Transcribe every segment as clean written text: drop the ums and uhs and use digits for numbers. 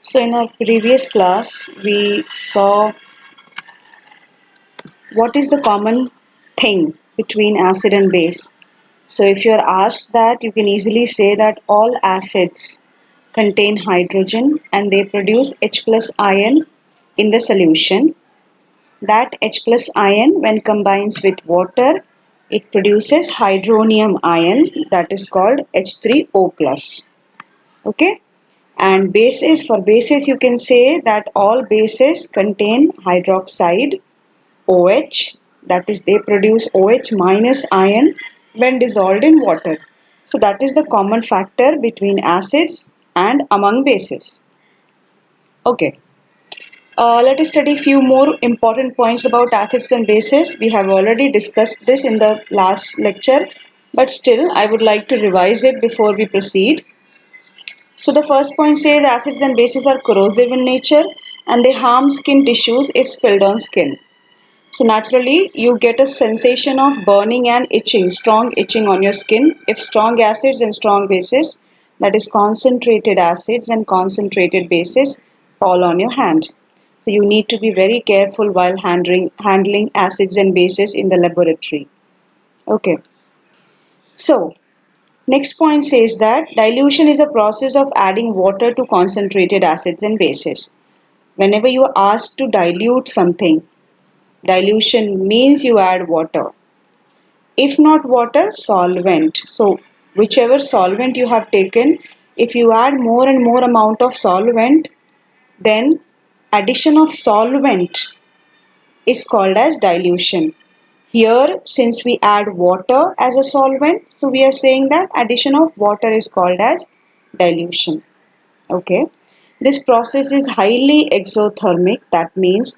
So in our previous class, we saw what is the common thing between acid and base. So if you're asked that, you can easily say that all acids contain hydrogen and they produce H plus ion in the solution. That H plus ion, when combines with water, it produces hydronium ion, that is called H3O plus. Okay? And bases, for bases you can say that all bases contain hydroxide OH, that is they produce OH minus ion when dissolved in water. So that is the common factor between acids and among bases. Okay. Let us study few more important points about acids and bases. We have already discussed this in the last lecture, but still I would like to revise it before we proceed. So the first point says acids and bases are corrosive in nature and they harm skin tissues if spilled on skin. So naturally you get a sensation of burning and itching, strong itching on your skin if strong acids and strong bases, that is concentrated acids and concentrated bases, fall on your hand. So you need to be very careful while handling acids and bases in the laboratory. Okay. So next point says that dilution is a process of adding water to concentrated acids and bases. Whenever you are asked to dilute something, dilution means you add water. If not water, solvent. So whichever solvent you have taken, if you add more and more amount of solvent, then addition of solvent is called as dilution. Here, since we add water as a solvent, so we are saying that addition of water is called as dilution. Okay. This process is highly exothermic. That means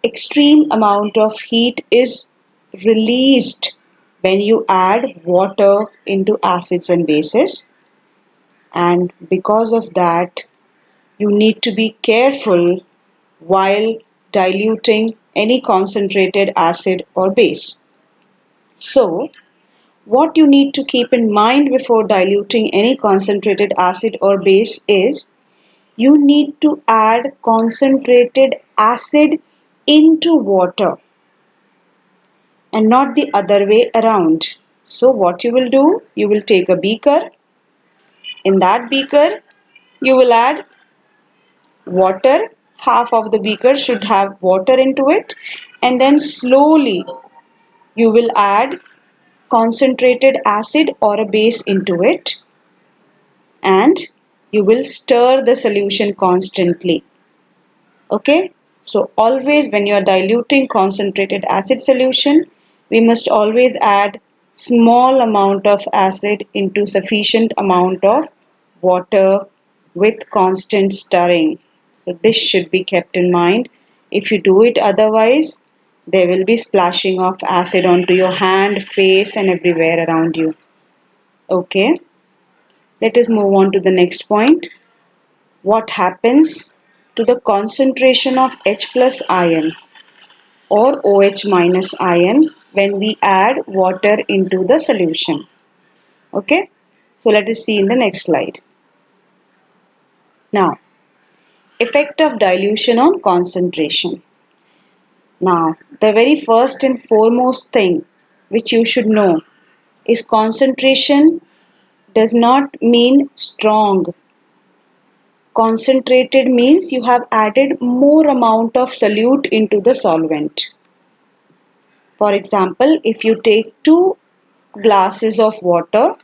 extreme amount of heat is released when you add water into acids and bases. And because of that, you need to be careful while diluting any concentrated acid or base. So, what you need to keep in mind before diluting any concentrated acid or base is you need to add concentrated acid into water and not the other way around. So, what you will do, you will take a beaker. In that beaker, you will add water. Half of the beaker should have water into it, and then slowly you will add concentrated acid or a base into it, and you will stir the solution constantly. Okay, so always when you are diluting concentrated acid solution, we must always add small amount of acid into sufficient amount of water with constant stirring. So this should be kept in mind. If you do it otherwise, there will be splashing of acid onto your hand, face and everywhere around you. Okay, let us move on to the next point. What happens to the concentration of H plus ion or OH minus ion when we add water into the solution? Okay, so let us see in the next slide. Now, effect of dilution on concentration. Now, the very first and foremost thing which you should know is concentration does not mean strong. Concentrated means you have added more amount of solute into the solvent. For example, if you take 2 glasses of water,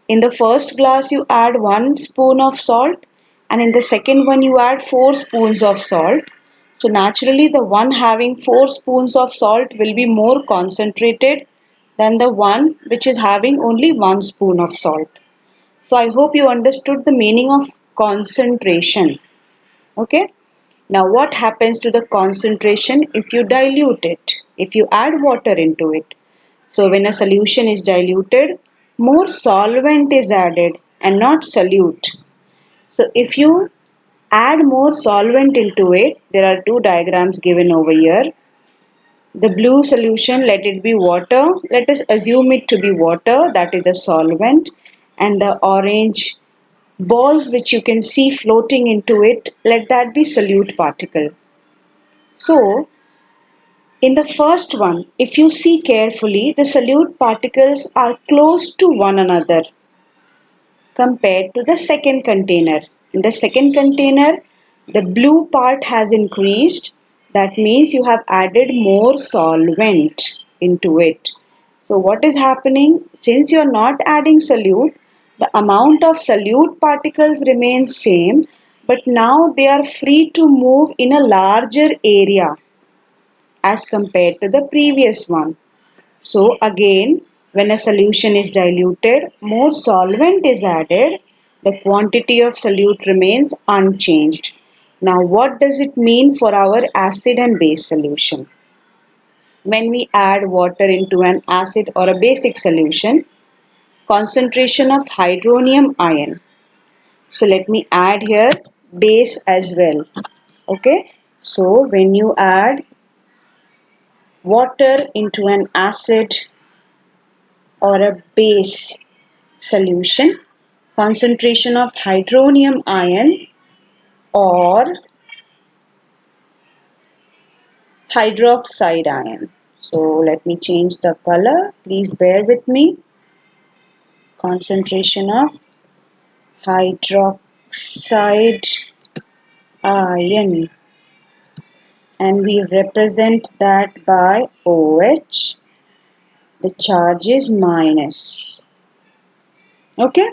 in the first glass you add 1 spoon of salt and in the second one you add 4 spoons of salt. So naturally the one having 4 spoons of salt will be more concentrated than the one which is having only 1 spoon of salt. So I hope you understood the meaning of concentration. Okay. Now what happens to the concentration if you dilute it, if you add water into it? So when a solution is diluted, more solvent is added and not solute. So if you add more solvent into it, there are 2 diagrams given over here. The blue solution, let it be water. Let us assume it to be water, that is the solvent. And the orange balls which you can see floating into it, let that be solute particle. So in the first one, if you see carefully, the solute particles are close to one another compared to the second container. In the second container, the blue part has increased. That means you have added more solvent into it. So what is happening? Since you are not adding solute, the amount of solute particles remains same, but now they are free to move in a larger area as compared to the previous one. So again, when a solution is diluted, more solvent is added, the quantity of solute remains unchanged. Now what does it mean for our acid and base solution? When we add water into an acid or a basic solution, concentration of hydronium ion. So let me add here base as well. Okay. So when you add water into an acid or a base solution, concentration of hydronium ion or hydroxide ion. So let me change the color. Please bear with me. Concentration of hydroxide ion, and we represent that by OH. The charge is minus. Okay.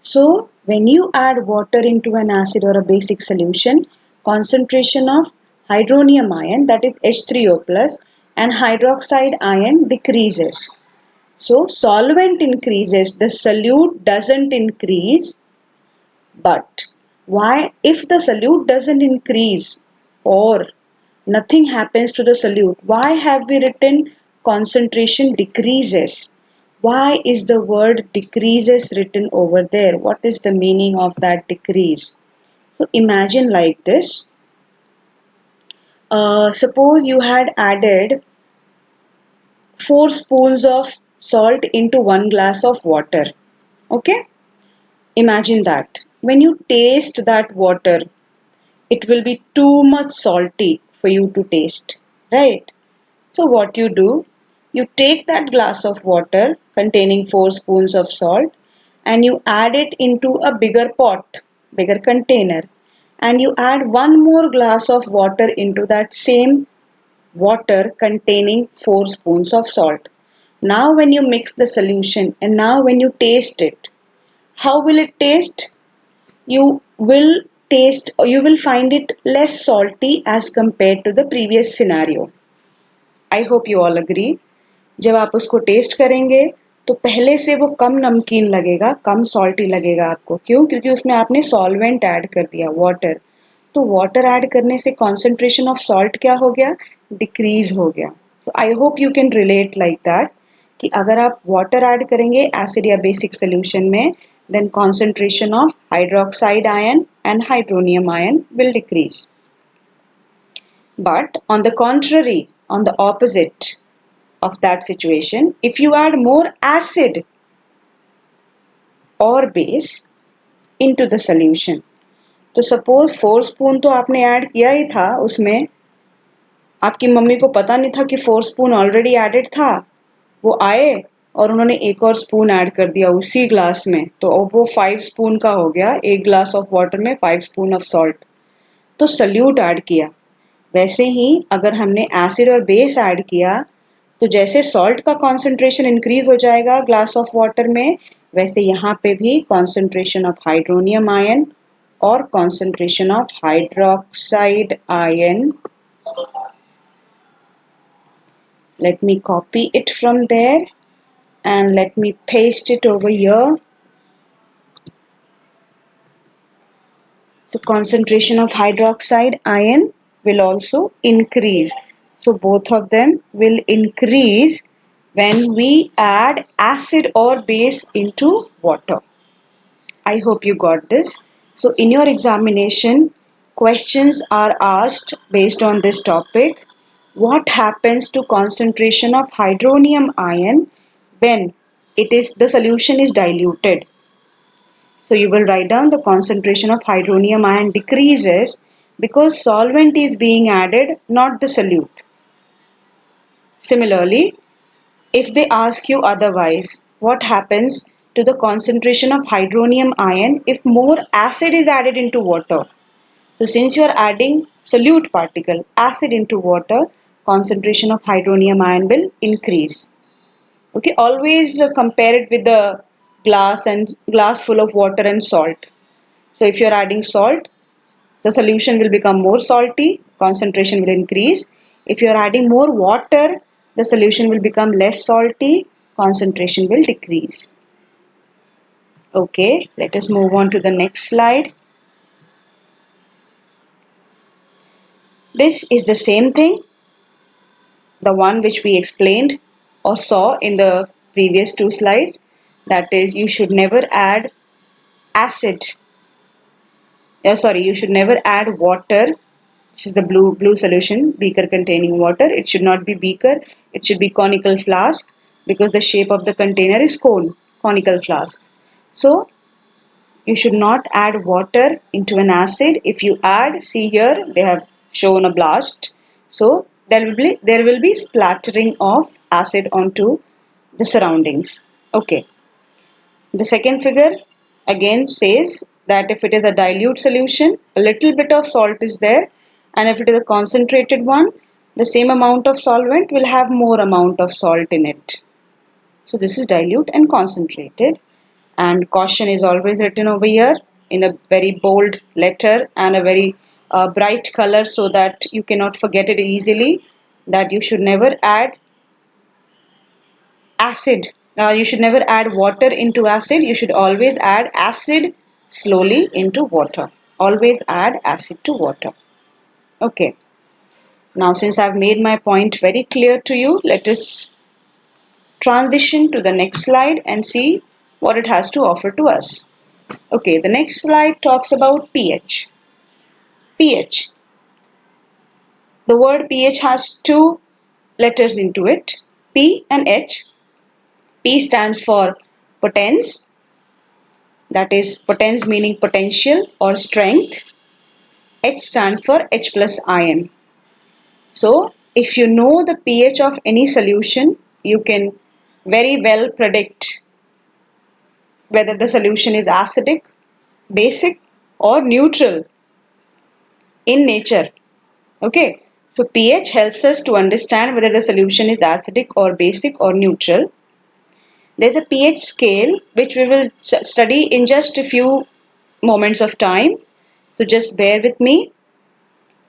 So when you add water into an acid or a basic solution, concentration of hydronium ion, that is H3O plus, and hydroxide ion decreases. So solvent increases, the solute doesn't increase. But why, if the solute doesn't increase or nothing happens to the solute, why have we written concentration decreases? Why is the word decreases written over there? What is the meaning of that decrease? So imagine like this. Suppose you had added 4 spoons of salt into 1 glass of water. Okay? Imagine that. When you taste that water, it will be too much salty for you to taste, right? So what you do, you take that glass of water containing 4 spoons of salt and you add it into a bigger pot, bigger container, and you add one more glass of water into that same water containing 4 spoons of salt. Now when you mix the solution and now when you taste it, how will it taste? You will taste or you will find it less salty as compared to the previous scenario. I hope you all agree. जब आप उसको test करेंगे तो पहले से वो कम नमकीन लगेगा, कम सॉल्टी लगेगा आपको। क्यों? क्योंकि उसमें आपने सॉल्वेंट ऐड कर दिया, वाटर। तो वाटर ऐड करने से कॉन्सेंट्रेशन ऑफ सॉल्ट क्या हो गया? डिक्रीज हो गया। तो I hope you can relate like that कि अगर आप वाटर ऐड करेंगे एसिड या बेसिक सोल्यूशन में, then concentration of hydroxide ion and hydronium ion will decrease. But on the contrary, on the opposite of that situation, if you add more acid or base into the solution, तो suppose 4 spoon तो आपने add किया ही था, उसमें आपकी mummy को पता नहीं था कि 4 स्पून ऑलरेडी एडेड था। वो आए और उन्होंने एक और स्पून ऐड कर दिया उसी ग्लास में, तो अब वो 5 स्पून का हो गया। एक ग्लास ऑफ वाटर में 5 स्पून ऑफ सॉल्ट, तो सल्यूट ऐड किया। वैसे ही अगर हमने एसिड और बेस ऐड किया तो जैसे सॉल्ट का कॉन्सेंट्रेशन इंक्रीज हो जाएगा ग्लास ऑफ वाटर में, वैसे यहाँ पे भी कॉन्सेंट्रेशन ऑफ हाइड्रोनियम आयन और concentration of hydroxide ion, let me copy it from there and let me paste it over here. The concentration of hydroxide ion will also increase. So both of them will increase when we add acid or base into water. I hope you got this. So in your examination, questions are asked based on this topic. What happens to concentration of hydronium ion when the solution is diluted? So you will write down the concentration of hydronium ion decreases because solvent is being added, not the solute. Similarly, if they ask you otherwise, what happens to the concentration of hydronium ion if more acid is added into water? So since you are adding solute particle, acid into water, concentration of hydronium ion will increase. Okay, always compare it with the glass full of water and salt. So if you are adding salt, the solution will become more salty, concentration will increase. If you are adding more water, the solution will become less salty, concentration will decrease. Okay, let us move on to the next slide. This is the same thing, the one which we explained or saw in the previous two slides. That is, you should never add acid. You should never add water. This is the blue solution, beaker containing water. It should not be beaker. It should be conical flask because the shape of the container is conical flask. So you should not add water into an acid. If you add, see here they have shown a blast. So there will be splattering of acid onto the surroundings. Okay. The second figure again says that if it is a dilute solution, a little bit of salt is there, and if it is a concentrated one, the same amount of solvent will have more amount of salt in it. So this is dilute and concentrated, and caution is always written over here in a very bold letter and a very bright color so that you cannot forget it easily, that you should never add acid. You should never add water into acid. You should always add acid slowly into water. Always add acid to water. Okay. Now, since I've made my point very clear to you, let us transition to the next slide and see what it has to offer to us. Okay, the next slide talks about pH. pH. The word pH has two letters into it, P and H. P stands for potens, that is potens meaning potential or strength. H stands for H plus ion. So if you know the pH of any solution, you can very well predict whether the solution is acidic, basic or neutral in nature. Okay, so pH helps us to understand whether the solution is acidic or basic or neutral. There's a pH scale which we will study in just a few moments of time. So just bear with me.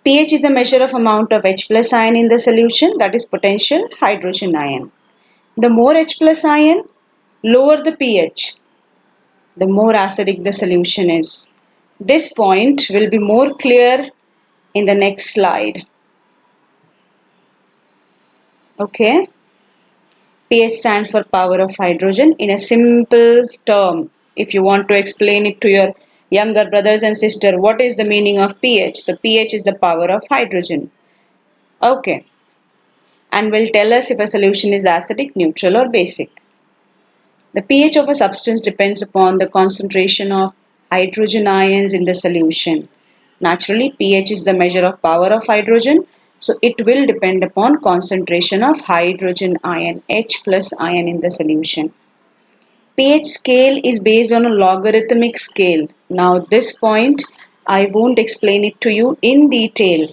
pH is a measure of amount of H plus ion in the solution, that is potential hydrogen ion. The more H plus ion, lower the pH, the more acidic the solution is. This point will be more clear in the next slide. Okay. pH stands for power of hydrogen. In a simple term, if you want to explain it to your younger brothers and sisters, what is the meaning of pH? So pH is the power of hydrogen. Okay. And will tell us if a solution is acidic, neutral or basic. The pH of a substance depends upon the concentration of hydrogen ions in the solution. Naturally, pH is the measure of power of hydrogen, so it will depend upon concentration of hydrogen ion, H plus ion in the solution. pH scale is based on a logarithmic scale. Now this point I won't explain it to you in detail,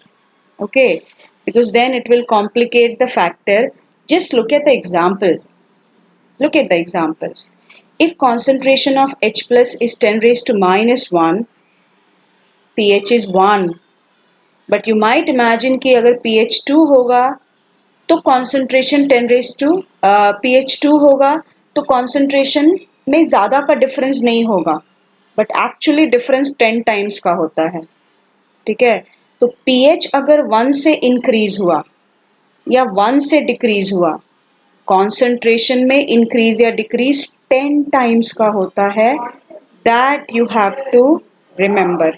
okay, because then it will complicate the factor. Just look at the example. Look at the examples. If concentration of H plus is 10 raised to minus 1, pH is 1. But you might imagine कि अगर pH 2 होगा तो concentration 10 raised to pH 2 होगा तो concentration में ज़्यादा का difference नहीं होगा. But actually difference 10 times का होता है. ठीक है. तो pH अगर 1 से increase हुआ या 1 से decrease हुआ, concentration में increase या decrease 10 times का होता है. That you have to remember.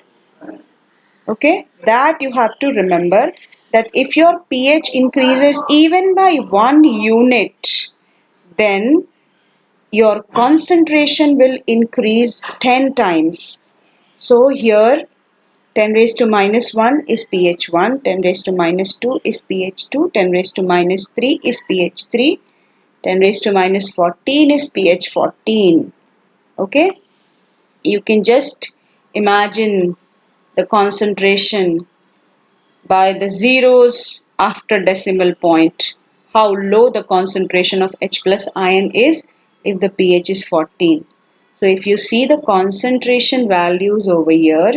Okay, that you have to remember, that if your pH increases even by 1 unit, then your concentration will increase 10 times. So here 10 raised to minus 1 is pH 1, 10 raised to minus 2 is pH 2, 10 raised to minus 3 is pH 3, 10 raised to minus 14 is pH 14. Okay, you can just imagine the concentration by the zeros after decimal point, how low the concentration of H plus ion is if the pH is 14. So if you see the concentration values over here,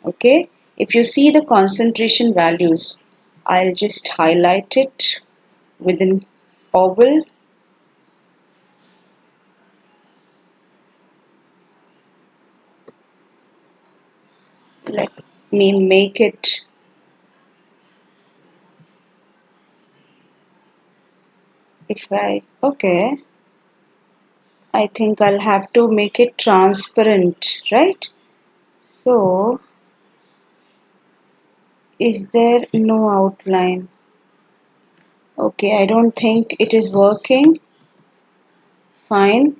okay, if you see the concentration values, I'll just highlight it with an oval. Let me make it, okay, I think I'll have to make it transparent, right? So, is there no outline? Okay, I don't think it is working. Fine.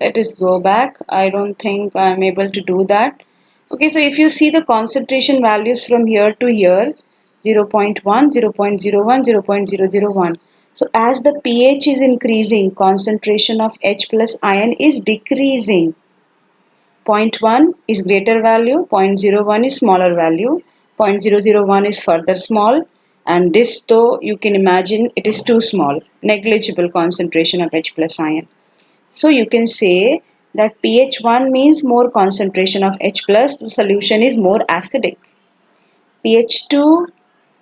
Let us go back. I don't think I'm able to do that. Okay, so if you see the concentration values from here to here, 0.1, 0.01, 0.001. So as the pH is increasing, concentration of H plus ion is decreasing. Zero point 0.1 is greater value, 0.01 is smaller value, 0.001 is further small, and this though you can imagine it is too small, negligible concentration of H plus ion. So you can say that pH 1 means more concentration of H plus, the solution is more acidic. pH 2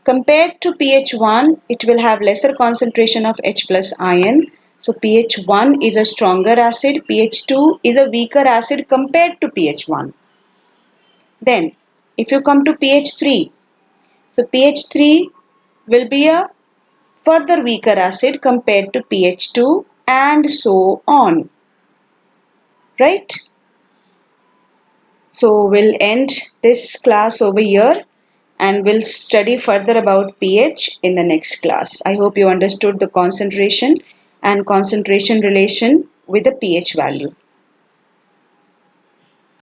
compared to pH 1, it will have lesser concentration of H plus ion. So pH 1 is a stronger acid, pH 2 is a weaker acid compared to pH 1. Then if you come to pH 3, so pH 3 will be a further weaker acid compared to pH 2 and so on. Right? So we'll end this class over here and we'll study further about pH in the next class. I hope you understood the concentration and concentration relation with the pH value.